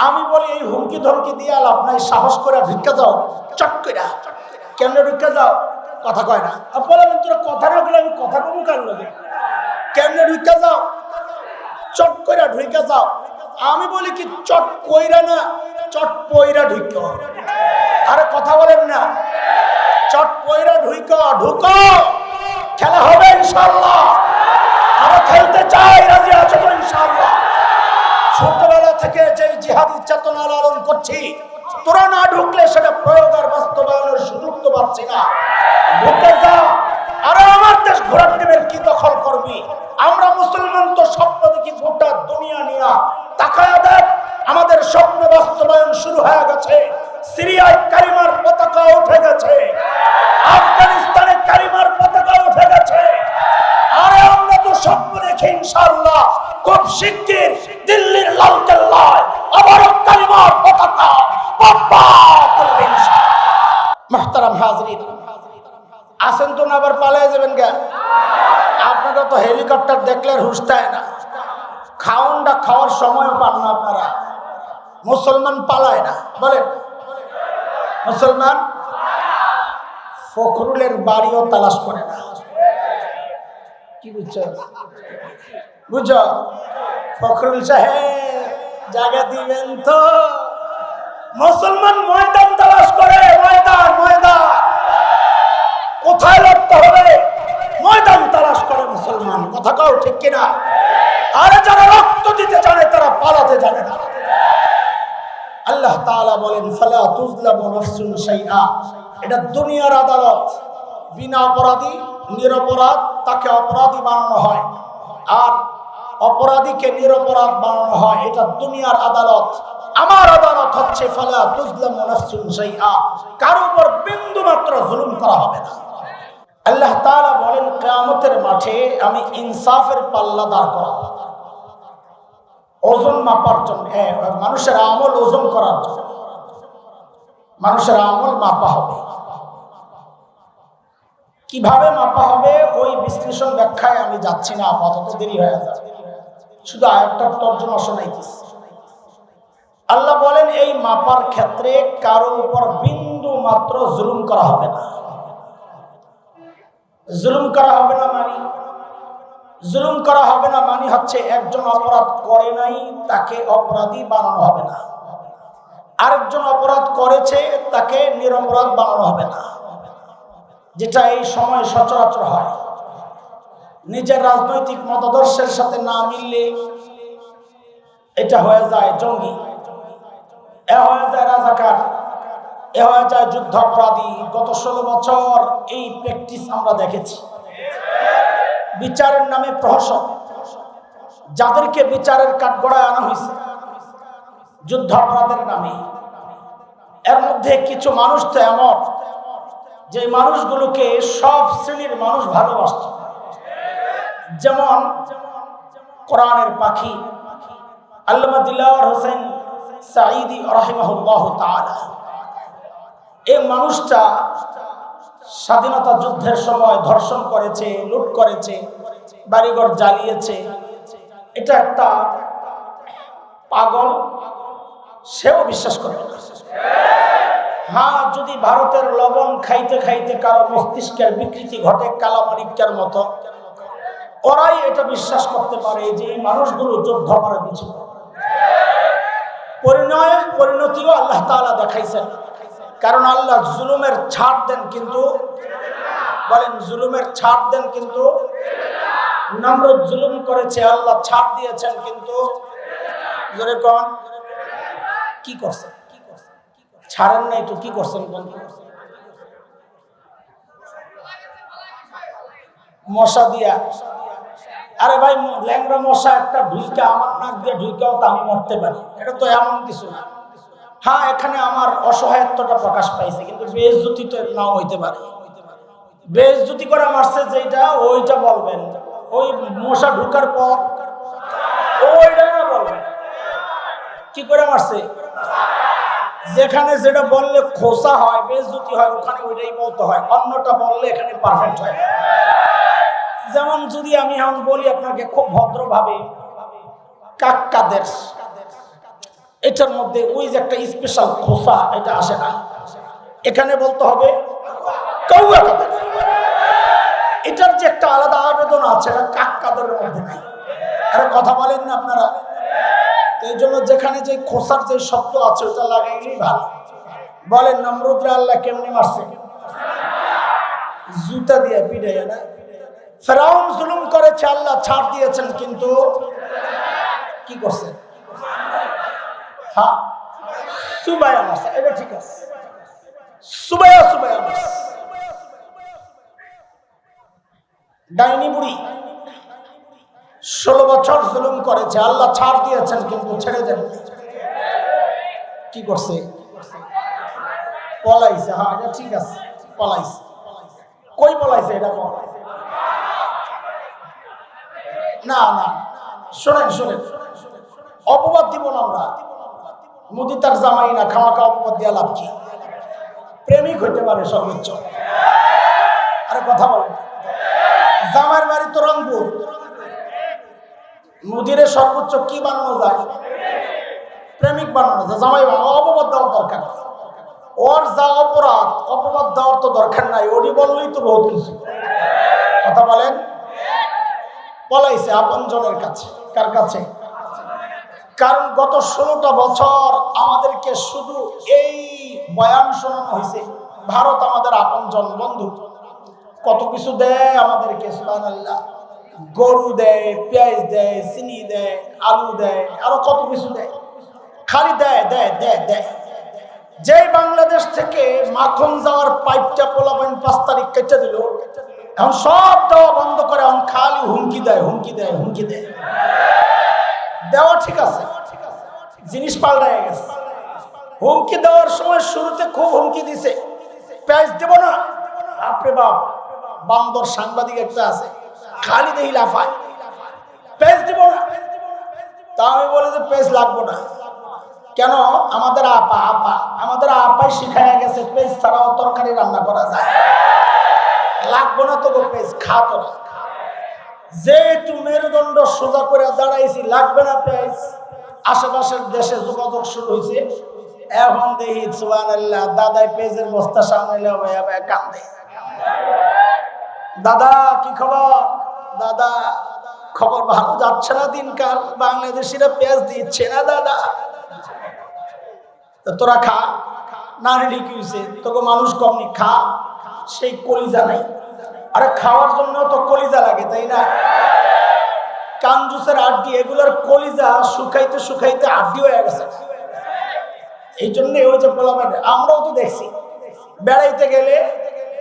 আমি বলি এই হুমকি ধমকি দিয়ে লাভ নাই, সাহস করে ঢুকে যাও, চট করে। কেমনে ঢুকে যাও? কথা কয় না। বলেন তোরা কথা না বলে আমি কথা কমু কার লাগে? কেমনে ঢুকে যাও? চট করে ঢুকে যাও। আমি বলি কি চট কইরা না, চট পইরা ঢুকো। আরে কথা বলেন না, চট পইরা ঢুকো, ঢুকো, খেলা হবে ইনশাআল্লাহ। আমরা খেলতে চাই, রাজি আছো তো ইনশাআল্লাহ? ছোটবেলা থেকে যে জিহাদি চেতনা লালন করছি, তোরা না ঢুকলে সেটা প্রয়োগ আর বাস্তবায়নের সুযোগ তো পাচ্ছি না। ঢুকে যা। আরে আমার দেশ ঘোরার টিমের কি দখল করবি? আমরা মুসলমান তো স্বপ্ন দেখি গোটা দুনিয়া নিয়া। তাকায়া দেখ, আমাদের স্বপ্ন বাস্তবায়ন শুরু হয়ে গেছে। সিরিয়ায় কালিমার পতাকা উঠে গেছে, আফগানিস্তানে কালিমার পতাকা উঠে গেছে। আরে আমরা তো স্বপ্ন দেখি ইনশাআল্লাহ খুব শিগগির দিল্লির লালকেল্লায় আবার কালিমার পতাকা বাবা করবে ইনশাআল্লাহ। মুহতারাম হাজরিন, আসেন তো না আবার পালিয়ে যাবেন কে? আপনারা তো হেলিকপ্টার দেখলে হুঁশতায় না, খাওনটা খাওয়ার সময় পান না আপনারা। মুসলমান পালায় না, বলেন মুসলমান ফখরুলের বাড়িও তালাশ করে না। কি বুঝছো? বুঝো? ফখরুল সাহেব জায়গা দিবেন তো? মুসলমান ময়দান তালাশ করে, ময়দান, ময়দান কোথায় লড়তে হবে ময়দান তালাশ করে মুসলমান। কথা কাও ঠিক কিনা? আরে যারা রক্ত দিতে জানে তারা পালাতে জানে না। আল্লাহ তাআলা বলেন ফালা তুজলামু নাফসুন শাইআ। এটা দুনিয়ার আদালত। বিনা অপরাধী, নিরপরাধ তাকে অপরাধী বানানো হয়, আর অপরাধীকে নিরপরাধ বানানো হয়। এটা দুনিয়ার আদালত। আমার আদালত হচ্ছে ফালা তুজলামু নাফসুন শাইআ, কারো উপর বিন্দু মাত্র জুলুম করা হবে না। আল্লাহ তাআলা বলেন কিয়ামতের মাঠে আমি ইনসাফের পাল্লা দাঁড় করাবো, ওজন মাপার জন্য, মানুষের আমল ওজন করার জন্য। মানুষের আমল মাপা হবে। কিভাবে মাপা হবে ওই বিশ্লেষণ ব্যাখ্যায় আমি যাচ্ছি না, আপাতত দেরি হয়ে যাবে। শুধু আয়াতটার তর্জমা শোনাইতেছি। আল্লাহ বলেন এই মাপার ক্ষেত্রে কারো উপর বিন্দু মাত্র জুলুম করা হবে না। জুলুম করা হবে না মানে, জুলুম করা হবে না মানে হচ্ছে একজন অপরাধ করে নাই তাকে অপরাধী বানানো হবে না, আরেকজন অপরাধ করেছে তাকে নিরপরাধ বানানো হবে না, যেটা এই সময় সচরাচর হয়। নিজের রাজনৈতিক মতাদর্শের সাথে না মিললে এটা হয়ে যায় জঙ্গি, এ হয়ে যায় রাজাকার, এ হয়ে যায় যুদ্ধ অপরাধী। গত 16 বছর এই প্র্যাকটিস আমরা দেখেছি। বিচারের নামে প্রহসন, যাদেরকে বিচারের কাঠগড়ায় আনা হয়েছে যুদ্ধ অপরাধের নামে, এর মধ্যে কিছু মানুষ তো এমন যে মানুষগুলোকে সব শ্রেণীর মানুষ ভালোবাসত। যেমন কোরআনের পাখি আল্লামা দিলওয়ার হোসেন সাঈদী রাহিমাহুল্লাহ তাআলা। এই মানুষটা স্বাধীনতা যুদ্ধের সময় ধর্ষণ করেছে, লুট করেছে, বাড়িঘর জ্বালিয়েছে। এটা একটা পাগল, সেও বিশ্বাস করবে না। হ্যাঁ, যদি ভারতের লবণ খাইতে খাইতে কারো মস্তিষ্কের বিকৃতি ঘটে কালামানিক্যের মতো, ওরাই এটা বিশ্বাস করতে পারে যে এই মানুষগুলো যুদ্ধ করে দিয়েছিল। পরিণতিও আল্লাহ তাআলা দেখাইছেন। কারণ আল্লাহ জুলুমের ছাড় দেন, কিন্তু বলেন জুলুমের ছাড় দেন, কিন্তু নমরুদ জুলুম করেছে, আল্লাহ ছাড় দিয়েছেন, কিন্তু জোরে কোন কি করছেন? ছাড়েন নাই তো কি করছেন? মশা দিয়া। আরে ভাই, ল্যাংড়া মশা একটা ঢুইকা আমার নাক দিয়ে ঢুইকাও তো আমি মরতে পারি, এটা তো এমন কিছু না। হ্যাঁ, এখানে আমার অসহায়ত্বটা প্রকাশ পাইছে, কিন্তু বেইজ্জতি তো নাও হইতে পারে। বেইজ্জতি করে মারছে যেটা, ওইটা বলবেন। ওই মশা ঢুকার পর ওইটা না বলবেন কি করে মারছে। যেখানে যেটা বললে খোসা হয়, বেইজ্জতি হয়, ওখানে ওইটাই বলতে হয়, অন্যটা বললে এখানে পারফেক্ট হয়। যেমন যদি আমি এখন বলি আপনাকে খুব ভদ্রভাবে কাক্কাদের, এটার মধ্যে ওই যে একটা স্পেশাল খোসা, এটা আসে না। এখানে বলতে হবে কাউয়া কাদের। এটার যে একটা আলাদা আবেদন আছে, এটা কাক কাদের মধ্যে নাই। আরে কথা বলেন না আপনারা? এই জন্য যেখানে যে খোসার যে শব্দ আছে ওটা লাগাইলেই ভালো। বলেন নমরুদরা আল্লাহ কেমনি মারছে? জুতা দিয়ে পিটাইয়া না। ফেরাউন জুলুম করেছে, আল্লাহ ছাড় দিয়েছেন, কিন্তু কি করছেন? হ্যাঁ, সুবাইয়া মারছে, এটা ঠিক আছে। সুবাইয়া মারছে। ডাইনি বুড়ি 16 বছর জুলুম করেছে, আল্লাহ ছাড় দিয়েছেন, কিন্তু ছেড়ে দেন। কি করছে? পলাইছে। হ্যাঁ, এটা ঠিক আছে, পলাইছে। কই পলাইছে এটা বল? না না, শোনেন, অপবাদ দিব না আমরা। মুদি তার জামাই না, খামাকা অপবাদ দিয়া লাভ কি? প্রেমিক হইতে পারে সর্বোচ্চ। আরে কথা বলেন, জামাইয়ের বাড়ি তো রংপুর, মুদিরে সর্বোচ্চ কি বানানো যায়? প্রেমিক বানানো যায়। জামাই অপবাদ দেওয়ার দরকার, ওর যা অপরাধ অপবাদ দেওয়ার তো দরকার নাই, ওটি বললেই তো বহুত কিছু। কথা বলেন। পলাইছে আপনজনের কাছে। কার কাছে? কারণ গত 16টা বছর আমাদেরকে শুধু এই বয়ান শোনানো হয়েছে, ভারত আমাদের আপনজন, বন্ধু, কত কিছু দেয় আমাদেরকে। সুবহানাল্লাহ, গরু দেয়, পেঁয়াজ দেয়, চিনি দেয়, আলু দেয়, আরো কত কিছু দেয়, খালি দেয় দেয় দেয় দেয়। যেই বাংলাদেশ থেকে মাখন যাওয়ার পাইপটা পোলাবেন 5 তারিখ কেটে দিল, এখন সব দেওয়া বন্ধ করে, এখন খালি হুমকি দেয়, হুমকি দেয়, হুমকি দেয়। দেওয়া ঠিক আছে, জিনিস পাল্টায় গেছে। হুমকি দেওয়ার সময় শুরুতে খুব হুমকি দিছে, পেঁয়াজ দেব না। বাপরে বাপ, বান্দর সাংবাদিক একটা আছে, খালি দেহি লাফায়, পেঁয়াজ দিব না। তা আমি বলি যে পেঁয়াজ লাগবো না। কেন? আমাদের আপাই শিখাইয়া গেছে পেঁয়াজ ছাড়াও তরকারি রান্না করা যায়। লাগবো না তো পেঁয়াজ, খাতো না। যেহেতু মেরুদণ্ড সোজা করে দাঁড়াইছি, লাগবে না পেঁয়াজ। আশেপাশের দেশে যোগাযোগ শুরু হয়েছে, এখন দেখি সুবহানাল্লাহ, দাদাই পেঁয়াজের বস্তা সামনে কান্দে। দাদা কি খবর? দাদা খবর ভালো যাচ্ছে না দিনকাল, বাংলাদেশিরা পেঁয়াজ দিচ্ছে না দাদা। তোরা খা না, কি হয়েছে? তোকে মানুষ কমনি, খা। সেই কলিজা নাই। আরে খাওয়ার জন্য তো কলিজা লাগে, তাই না? কাঞ্জুসের আড্ডি, এগুলোর কলিজা শুকাইতে শুকাইতে আড্ডি হয়ে গেছে। এই জন্য ওই যে বলবেন, আমরাও তো দেখছি, বেড়াইতে গেলে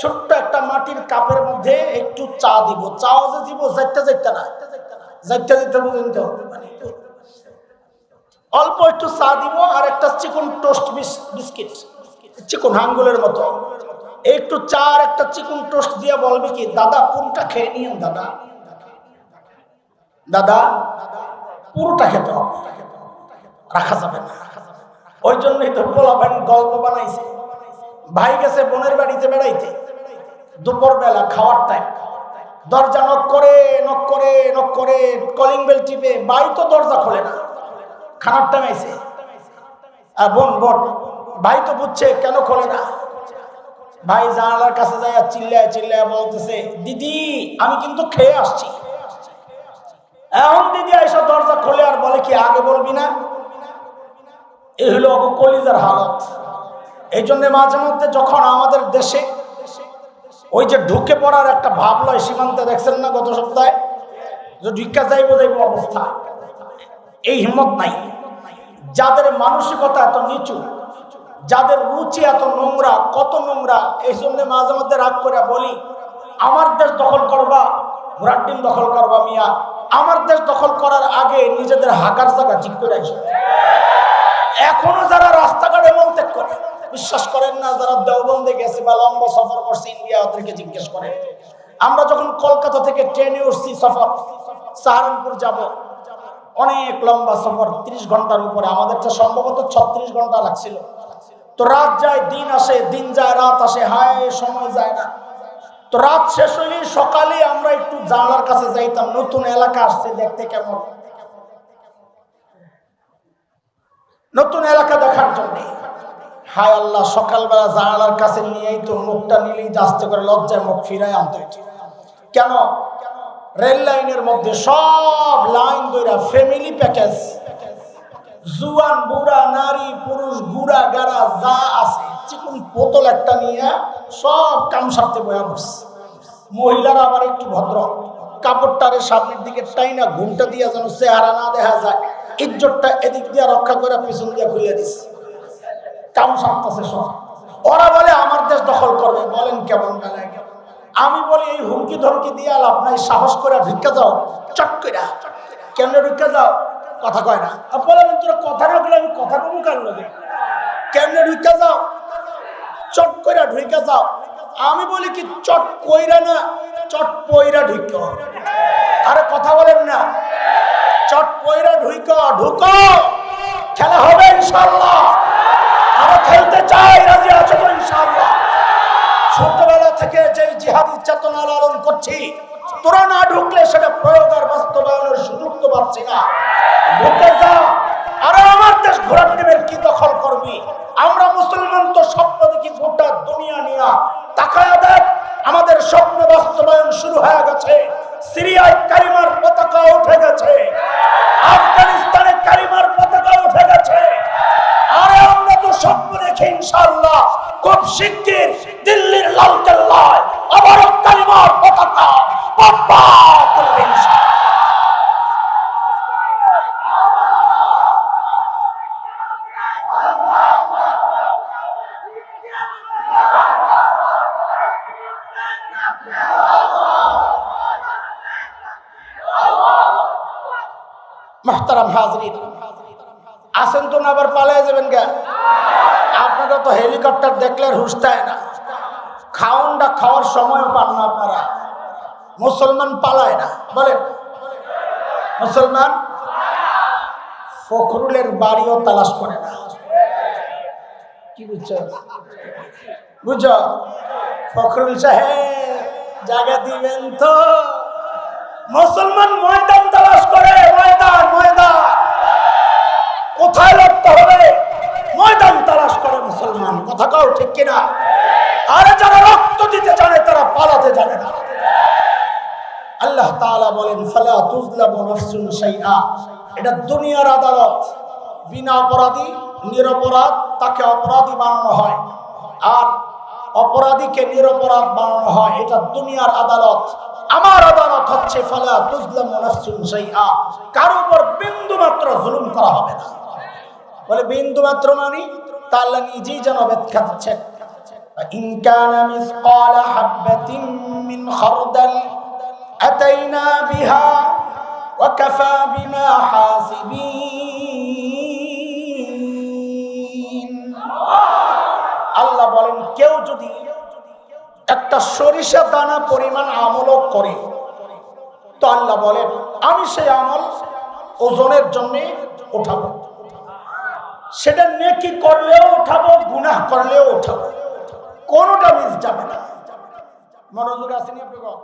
ছোট্ট একটা মাটির কাপের মধ্যে একটু চা দিব, চাও যে দিব যাইতে না, যাইতে বুঝেন তো, অল্প একটু চা দিব, আর একটা চিকন টোস্ট বিস্কিট, চিকন আঙ্গুলের মতো, একটু চা আর একটা চিকন টোস্ট দিয়ে বলবি কি, দাদা পুরোটা খেয়ে নিন, দাদা দাদা পুরোটা খেতে হবে, রাখা যাবে না। ওই জন্যই তো বলবেন গল্প বানাইছে। ভাই গেছে বোনের বাড়িতে বেড়াইতে, দুপুর বেলা খাওয়ার টাইম, দরজা নক করে কলিং বেল টিপে, ভাই তো দরজা খোলে না, খানার টাইম আইছে। আর বোন ভাই তো বুঝছে কেন খোলে না। ভাই জানালার কাছে যায় চিল্লায় বলতেছে, দিদি আমি কিন্তু খেয়ে আসছি। এখন দিদি আইসা দরজা খোলে আর বলে কি, আগে বলবি না? এই হলো কলিজার হালত। এই জন্য মাঝে মধ্যে যখন আমাদের দেশে ওই যে ঢুকে পড়ার একটা ভাব লয় সীমান্তে, দেখছেন না গত সপ্তাহে যে ঢুকা যাইব অবস্থা, এই হিম্মত নাই। যাদের মানসিকতা এত নিচু, যাদের রুচি এত নোংরা, কত নোংরা। এই জন্য মাঝে মধ্যে রাগ করে বলি, আমার দেশ দখল করবা, ঘোড়ার ডিম দখল করবা মিয়া, আমার দেশ দখল করার আগে নিজেদের হাগার জায়গা ঠিক করে আসবে। এখনো যারা রাস্তাঘাটে মলত্যাগ করে, বিশ্বাস করেন না, যারা দেওবন্দে গেছে বা লম্বা সফর করছে ইন্ডিয়া, ওদেরকে জিজ্ঞেস করে। আমরা যখন কলকাতা থেকে ট্রেনে উঠছি, সফর সাহারানপুর যাব, অনেক লম্বা সফর, 30 ঘন্টার উপরে, আমাদেরটা সম্ভবত 36 ঘন্টা লাগছিল। তো রাত যায় দিন আসে, দিন যায় রাত আসে, হায় সময় যায় না। তো রাত শেষ হইলে সকালে আমরা একটু জানালার কাছে যাইতাম, নতুন এলাকা আসছে দেখতে কেমন। নতুন এলাকা দেখার জন্য। হায় আল্লাহ, সকালবেলা জানালার কাছে নিয়েই তো মুখটা নিলেই আস্তে করে লজ্জায় মুখ ফিরায় আনতে হয়েছে। কেন? রেল লাইনের মধ্যে সব লাইন ধরে ফ্যামিলি প্যাকেজ, জুয়ান বুড়া নারী পুরুষ গুড়া গাড়া যা আছে চিকুন বোতল একটা নিয়ে সব কাম সারতে বয়া বসছে। মহিলারা আবার একটু ভদ্র, কাপড়টারে সামনের দিকে টাইনা ঘুমটা দিয়া যেন চেহারা না দেখা যায়, ইজ্জতটা এদিক দিয়ে রক্ষা করে পিছন দিয়ে খুলে দিচ্ছে, কাম সারতেছে সব। ওরা বলে আমার দেশ দখল করবে। বলেন কেমন বেলায়? আমি বলি এই হুমকি ধমকি দিয়ে লাভ নাই, সাহস করে ঢুকে যাও চট করে। কেমনে ঢুকে যাও? কথা কয় না। বলেন তোরা কথা রাখলে আমি কথা কমু কার লগে? কেমনে ঢুকে যাও? চট করে ঢুকে যাও। আমি বলি কি চট কইরা না, চট পইরা ঢুকো। আরে কথা বলেন না, চট পইরা ঢুকো। ঢুকো, খেলা হবে ইনশাআল্লাহ। আমরা খেলতে চাই, রাজি আছো তো ইনশাআল্লাহ? ছোটবেলা থেকে যে জিহাদি চেতনা লালন করছি, তোরা না ঢুকলে সেটা প্রয়োগ আর বাস্তবায়নের সুযোগ তো পাচ্ছি না। ঢুকে যা। আরে আমার দেশ ঘোড়ার টিমের কি দখল করবি? আমরা মুসলমান তো স্বপ্ন দেখি গোটা দুনিয়া নিয়া। তাকায়া দেখ, আমাদের স্বপ্ন বাস্তবায়ন শুরু হয়ে গেছে। সিরিয়ায় কালিমার পতাকা উঠে গেছে, আফগানিস্তানে কালিমার পতাকা উঠে গেছে। আরে আমরা তো স্বপ্ন দেখি ইনশাআল্লাহ খুব শিগগির দিল্লির লালকেল্লায় আবার কালিমার পতাকা পাপা করবে ইনশাআল্লাহ। মুহতারাম হাজরিন, আসেন তো না আবার পালায় যাবেন কেন? আপনারা তো হেলিকপ্টার দেখলে হুশ থাকে না, খাওনটা খাওয়ার সময় পান না আপনারা। মুসলমান পালায় না, বলেন মুসলমান ফখরুলের বাড়িও তালাশ করে না। কি বুঝছো? বুঝো? ফখরুল সাহেব জায়গা দিবেন তো? মুসলমান ময়দান তালাশ করে, ময়দান ময়দান কোথায় লড়তে হবে ময়দান তালাশ করে মুসলমান। কথা কাও ঠিক কিনা? আরে যারা রক্ত দিতে জানে তারা পালাতে জানে না। আল্লাহ তাআলা বলেন ফালা তুজলামু নাফসুন শাইআ। এটা দুনিয়ার আদালত, বিনা অপরাধী নিরপরাধ তাকে অপরাধী বানানো হয়, আর অপরাধীকে নিরপরাধ বানানো হয়। এটা দুনিয়ার আদালত। আমার আদালত হচ্ছে ফালা তুজলামু নাফসুন শাইআ, কারো উপর বিন্দু মাত্র জুলুম করা হবে না। বলে বিন্দু মাত্র মানে তা আল্লাহ নিজেই যেন ব্যাখ্যা দিচ্ছেন। ইন কানা মিসকালা হাববাতিন মিন খারদাল আতাইনা বিহা ওয়া কাফা বিনা হাসিবিন। আল্লাহ বলেন কেউ যদি একটা সরিষা দানা পরিমাণ আমল করে, তো আল্লাহ বলেন আমি সেই আমল ওজনের জন্য উঠাবো। সেটা নেকি করলেও উঠাবো, গুনাহ করলেও উঠাবো, কোনটা মিস যাবে না। মনোযোগ আসেনি আপনার?